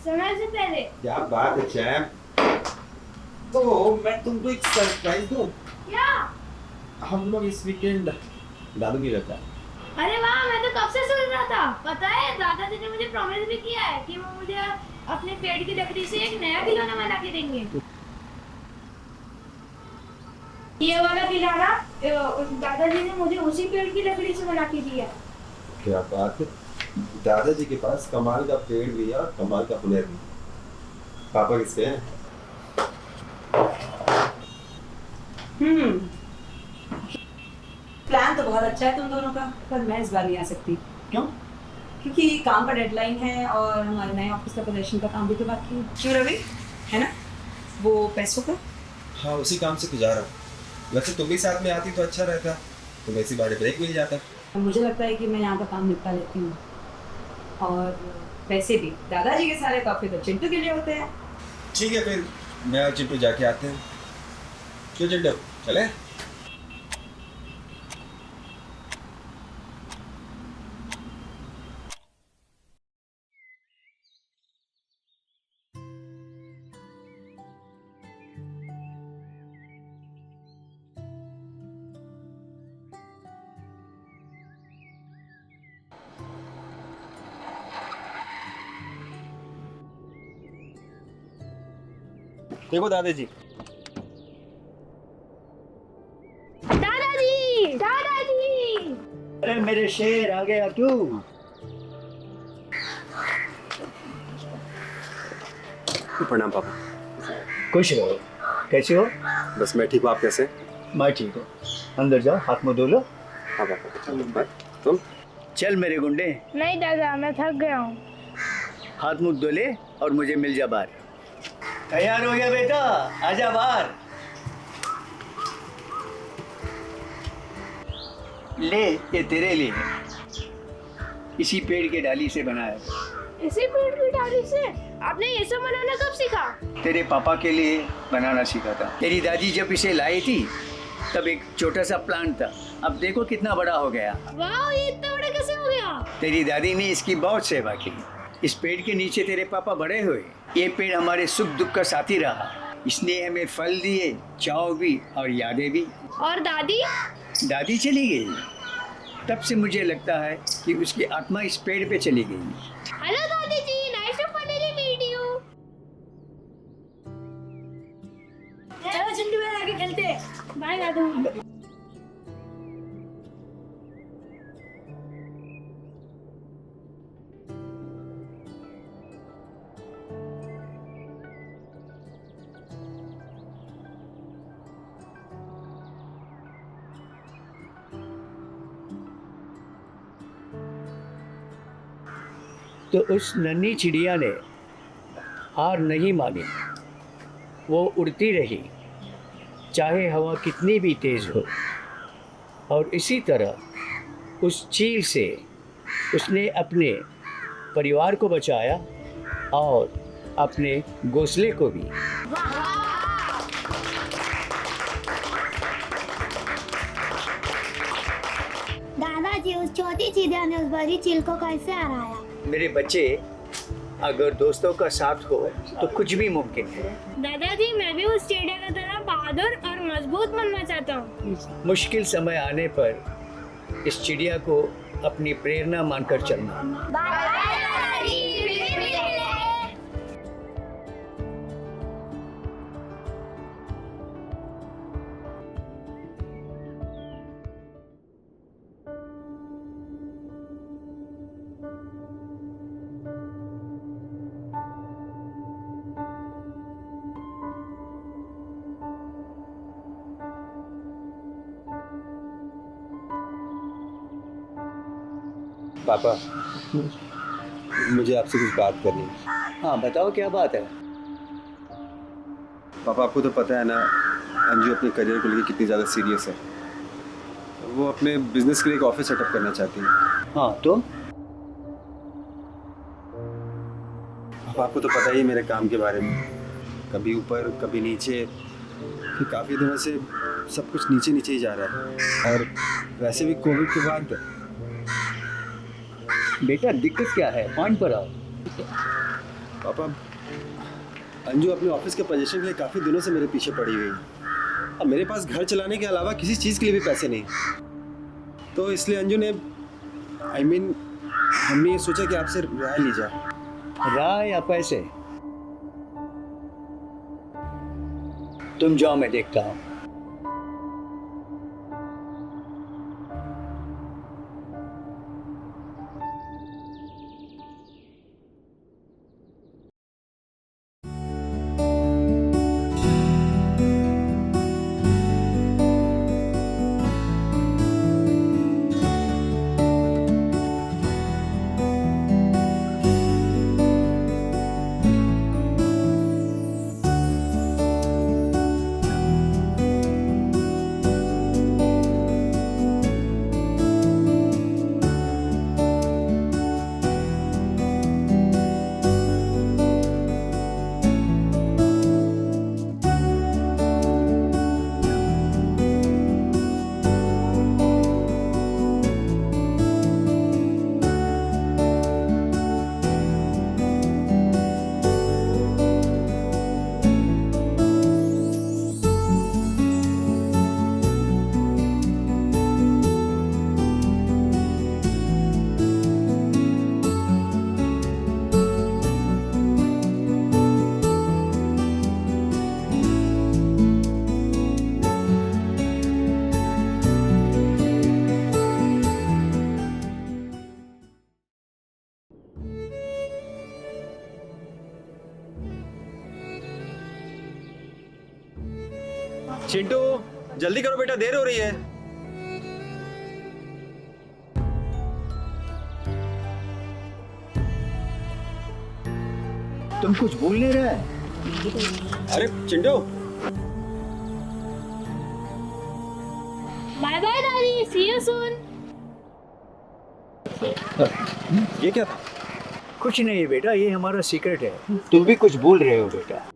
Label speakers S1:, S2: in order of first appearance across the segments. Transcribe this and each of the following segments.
S1: समय से पहले।
S2: क्या बात है चैम्प। ओह, मैं तुमको एक सरप्राइज दूं।
S1: क्या?
S2: हम लोग इस वीकेंड दादू की रहता है।
S1: अरे वाह, मैं तो कब से सोच रहा था। पता है, दादाजी ने मुझे प्रॉमिस भी किया है कि वो मुझे अपने पेड़ की लकड़ी से एक नया खिलौना बना के देंगे। ये वाला खिलौना दादाजी ने मुझे उसी पेड़ की लकड़ी से बना के दिया।
S2: क्या बात है, दादाजी के पास कमाल का पेड़ भी है और कमाल का हुनर भी। पापा किसके हैं?
S3: प्लान तो बहुत अच्छा है तुम दोनों का, पर मैं इस बार नहीं आ सकती।
S4: क्यों?
S3: क्योंकि काम का डेडलाइन है और हमारे नए ऑफिस का प्रदर्शन का काम भी तो बाकी है। क्यों रवि, है ना वो पैसों का?
S2: हाँ, उसी काम से गुजारा हूँ। वैसे तुम भी साथ में आती तो अच्छा रहता, तो वैसी बारे ब्रेक मिल जाता।
S3: मुझे लगता है कि मैं यहाँ का काम निपटा लेती हूँ, और पैसे भी दादाजी के सारे काफी तो चिंटू के लिए होते हैं।
S2: ठीक है, फिर मैं और चिंटू जाके आते हैं। क्यों चिंटू, चले? देखो दादाजी।
S1: दादाजी, दादाजी।
S4: अरे मेरे शेर, आ गया तू।
S2: प्रणाम पापा।
S4: खुश रहो। कैसे हो?
S2: बस मैं ठीक हूँ, आप कैसे?
S4: मैं ठीक हूँ। अंदर जाओ, हाथ मुँह धो लो।
S2: हाँ पापा। तुम?
S4: चल मेरे गुंडे,
S1: नहीं दादा, मैं थक गया हूँ।
S4: हाथ मुँह धो ले और मुझे मिल जा बाहर। तैयार हो गया बेटा, आजा बाहर। ले, ये तेरे लिए है। इसी पेड़ के डाली से बनाया है।
S1: इसी पेड़ की डाली से? आपने ये सब बनाना कब सीखा?
S4: तेरे पापा के लिए बनाना सीखा था। तेरी दादी जब इसे लाई थी तब एक छोटा सा प्लांट था, अब देखो कितना बड़ा हो गया।
S1: वाह, ये इतना बड़ा कैसे हो गया?
S4: तेरी दादी ने इसकी बहुत सेवा की। इस पेड़ के नीचे तेरे पापा बड़े हुए। ये पेड़ हमारे सुख दुख का साथी रहा। इसने हमें फल दिए, चाव भी और यादें भी।
S1: और दादी?
S4: दादी चली गई, तब से मुझे लगता है कि उसकी आत्मा इस पेड़ पे चली गई।
S1: हेलो दादी जी, nice to finally meet you. चलो चिंटू भाई, आगे खेलते हैं। बाय दादू।
S4: तो उस नन्ही चिड़िया ने हार नहीं मानी। वो उड़ती रही, चाहे हवा कितनी भी तेज हो। और इसी तरह उस चील से उसने अपने परिवार को बचाया और अपने घोंसले को भी।
S1: दादाजी, उस छोटी चिड़िया ने उस बड़ी चील को कैसे हराया?
S4: मेरे बच्चे, अगर दोस्तों का साथ हो तो कुछ भी मुमकिन है।
S1: दादाजी, मैं भी उस चिड़िया की तरह बहादुर और मजबूत बनना चाहता हूँ।
S4: मुश्किल समय आने पर इस चिड़िया को अपनी प्रेरणा मानकर चलना।
S1: बाय दादाजी।
S2: पापा, मुझे आपसे कुछ बात करनी है।
S4: हाँ बताओ, क्या बात है?
S2: पापा, आपको तो पता है ना, अंजू अपने करियर को लेकर कितनी ज़्यादा सीरियस है। वो अपने बिजनेस के लिए एक ऑफिस सेटअप करना चाहती है।
S4: हाँ तो?
S2: पापा, आपको तो पता ही है मेरे काम के बारे में, कभी ऊपर कभी नीचे। फिर काफ़ी दिनों से सब कुछ नीचे नीचे ही जा रहा है, और वैसे भी कोविड के बाद।
S4: बेटा दिक्कत क्या है, पॉइंट पर आओ।
S2: पापा, अंजू अपने ऑफिस के पोजीशन के लिए काफ़ी दिनों से मेरे पीछे पड़ी हुई है। अब मेरे पास घर चलाने के अलावा किसी चीज़ के लिए भी पैसे नहीं, तो इसलिए अंजू ने हमने ये सोचा कि आपसे राय ली जाए।
S4: राय या पैसे? तुम जाओ, मैं देखता हूँ।
S2: चिंटू, जल्दी करो बेटा, देर हो रही है।
S4: तुम कुछ भूल नहीं रहे?
S2: अरे चिंटू,
S1: बाय बाय दादी, सी यू सून।
S2: ये क्या था?
S4: कुछ नहीं बेटा, ये हमारा सीक्रेट है। तुम भी कुछ भूल रहे हो बेटा।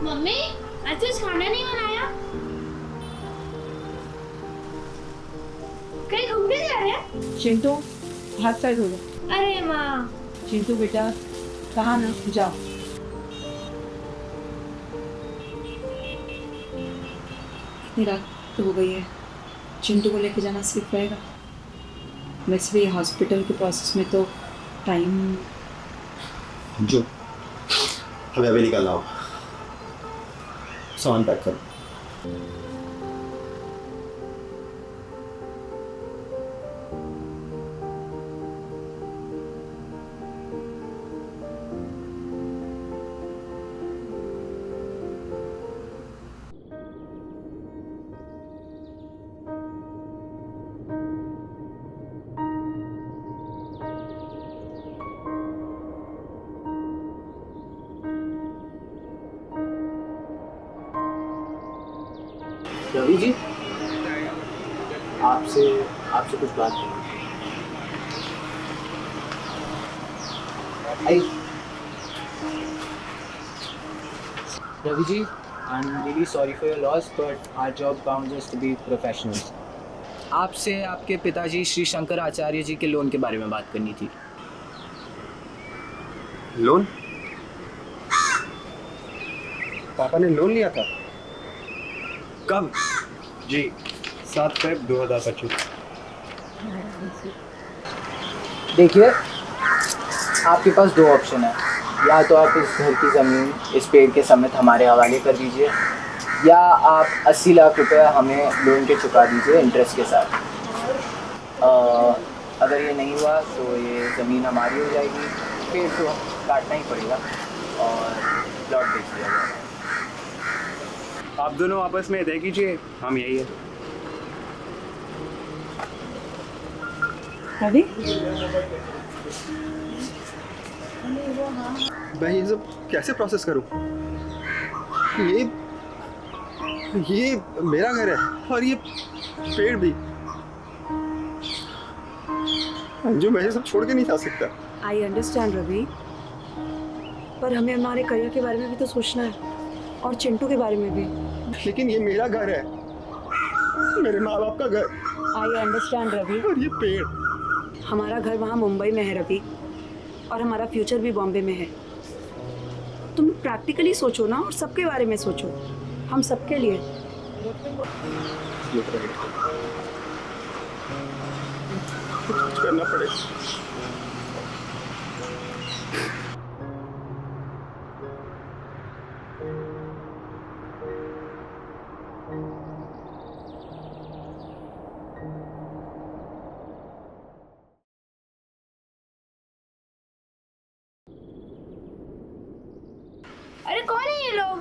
S1: मम्मी, आज कुछ खाना नहीं बनाया? कहीं घूमने जा रहे हैं?
S3: चिंटू, हाथ पैर धो लो।
S1: अरे माँ।
S3: चिंटू बेटा, कहा ना, जाओ। इतनी रात तो हो गई है, चिंटू को लेके जाना सिर्फ रहेगा। वैसे भी हॉस्पिटल के प्रोसेस में तो टाइम।
S2: जो हमें अभी निकलना होगा, सामान पैक करो।
S5: रवि जी, आपसे कुछ बात करनी थी। Ravi ji, I am really sorry for your loss, but our job bounds us to be professionals. आपसे आपके पिताजी श्री शंकर आचार्य जी के लोन के बारे में बात करनी थी।
S2: लोन? पापा ने लोन लिया था? कब?
S6: जी 7 फ़रवरी 2025।
S5: देखिए, आपके पास 2 ऑप्शन है। या तो आप इस घर की ज़मीन इस पेड़ के समेत हमारे हवाले कर दीजिए, या आप 80 लाख रुपए हमें लोन के चुका दीजिए इंटरेस्ट के साथ। अगर ये नहीं हुआ तो ये ज़मीन हमारी हो जाएगी, पेड़ तो काटना ही पड़ेगा और प्लॉट बेच दिया जाएगा।
S6: आप दोनों आपस में तय कीजिए, हम यही है।
S3: रवि,
S2: मैं ये सब कैसे प्रोसेस करूं? ये मेरा घर है और ये पेड़ भी। अंजू, मैं ये सब छोड़ के नहीं जा सकता।
S3: आई अंडरस्टैंड रवि, पर हमें हमारे करियर के बारे में भी तो सोचना है और चिंटू के बारे में भी।
S2: लेकिन ये मेरा घर है, मेरे माँ बाप का घर।
S3: आई अंडरस्टैंड रवि,
S2: और ये पेड़।
S3: हमारा घर वहाँ मुंबई में है रवि, और हमारा फ्यूचर भी बॉम्बे में है। तुम प्रैक्टिकली सोचो ना, और सबके बारे में सोचो, हम सबके लिए।
S2: कुछ करना पड़ेगा।
S1: अरे कौन है ये लोग?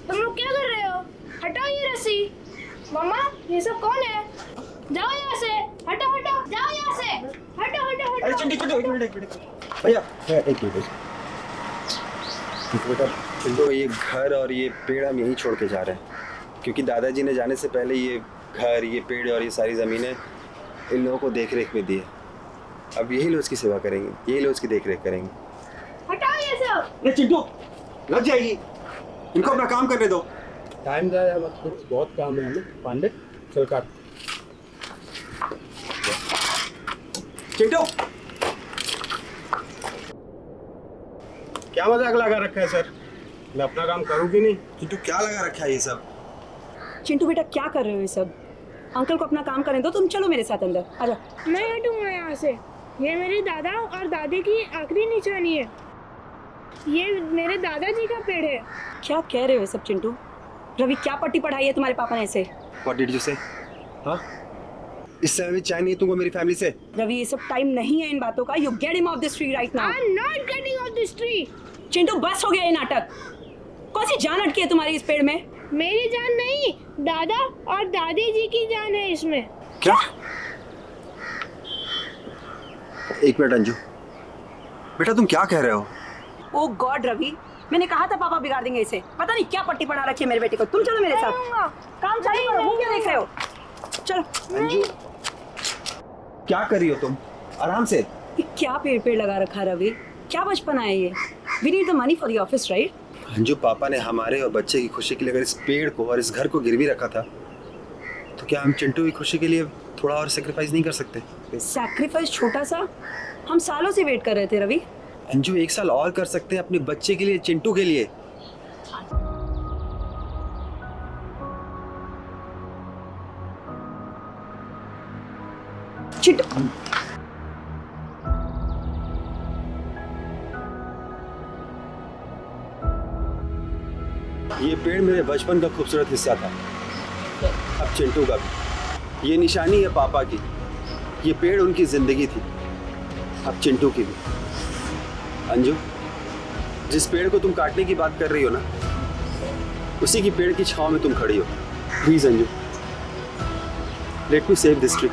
S1: तुम लोग क्या कर रहे हो? हटाओ ये रस्सी। मम्मा, ये सब कौन है? जाओ यहाँ से, हटो हटो, जाओ यहाँ से, हटो हटो
S2: अरे
S1: हटो।
S2: चिंटू, एक मिनट भैया, एक मिनट बेटा। चिंटू, ये घर और ये पेड़ हम यहीं छोड़ के जा रहे हैं, क्योंकि दादाजी ने जाने से पहले ये घर, ये पेड़ और ये सारी ज़मीनें इन लोगों को देख रेख में दी है। अब यही लोग इसकी सेवा करेंगे, यही लोग इसकी देख रेख करेंगे।
S1: हटाओ ये सब।
S2: अरे चिंटू, लग जाएगी, इनको अपना काम करने दो।
S6: टाइम ज़्यादा मत करो, बहुत काम है हमें। पांडे, चल काट।
S2: चिंटू,
S6: क्या मजाक लगा रखा है सर? मैं अपना काम करूँ कि नहीं?
S2: चिंटू क्या लगा रखा है ये सब?
S3: चिंटू बेटा, क्या कर रहे हो ये सब? अंकल को अपना काम करने दो, तुम चलो मेरे साथ अंदर, आ जाओ।
S1: मैं हटूंगा यहाँ से। ये मेरे दादा और दादी की आखिरी निशानी है। ये मेरे दादाजी का पेड़ है।
S3: क्या कह रहे हो ये सब चिंटू? रवि, क्या पट्टी पढ़ाई है तुम्हारे पापा ने ऐसे?
S2: What did you say? हाँ? इस समय भी चाय नहीं तुमको मेरी फैमिली से?
S3: रवि, ये सब टाइम नहीं है इन बातों का। You get him of this tree right now.
S1: I'm not getting off this tree.
S3: Chintu, बस हो गया ये नाटक। कौन सी जान अटकी है तुम्हारी इस पेड़ में?
S1: मेरी जान नहीं, दादा और दादी जी की जान है इसमें।
S2: क्या? एक मिनट अंजू, बेटा तुम क्या कह रहे हो?
S3: ओ गॉड रवि, मैंने कहा था पापा बिगाड़ देंगे इसे। पता नहीं क्या पट्टी पढ़ा रखी है मेरे बेटे को। तुम चलो मेरे साथ, काम चालू करो। वो क्या देख रहे हो? चलो।
S2: अंजू, क्या कर रही हो तुम? आराम से।
S3: ये क्या पेड़ पेड़ लगा रखा है रवि? क्या बचपना है ये? We need the money for the office right?
S2: Anju, पापा ने हमारे और बच्चे की खुशी के लिए अगर इस पेड़ को और इस घर को गिरवी रखा था, तो क्या हम चिंटू की खुशी के लिए थोड़ा और सेक्रीफाइस नहीं कर सकते?
S3: सैक्रिफाइस छोटा सा? हम सालों से वेट कर रहे थे रवि।
S2: अंजू, 1 साल और कर सकते हैं अपने बच्चे के लिए, चिंटू के लिए।
S3: चिंटू,
S2: ये पेड़ मेरे बचपन का खूबसूरत हिस्सा था, अब चिंटू का भी। ये निशानी है पापा की, ये पेड़ उनकी जिंदगी थी, अब चिंटू की भी। अंजू, जिस पेड़ को तुम काटने की बात कर रही हो ना, उसी की पेड़ की छांव में तुम खड़ी हो। Please Anju, let me save this tree.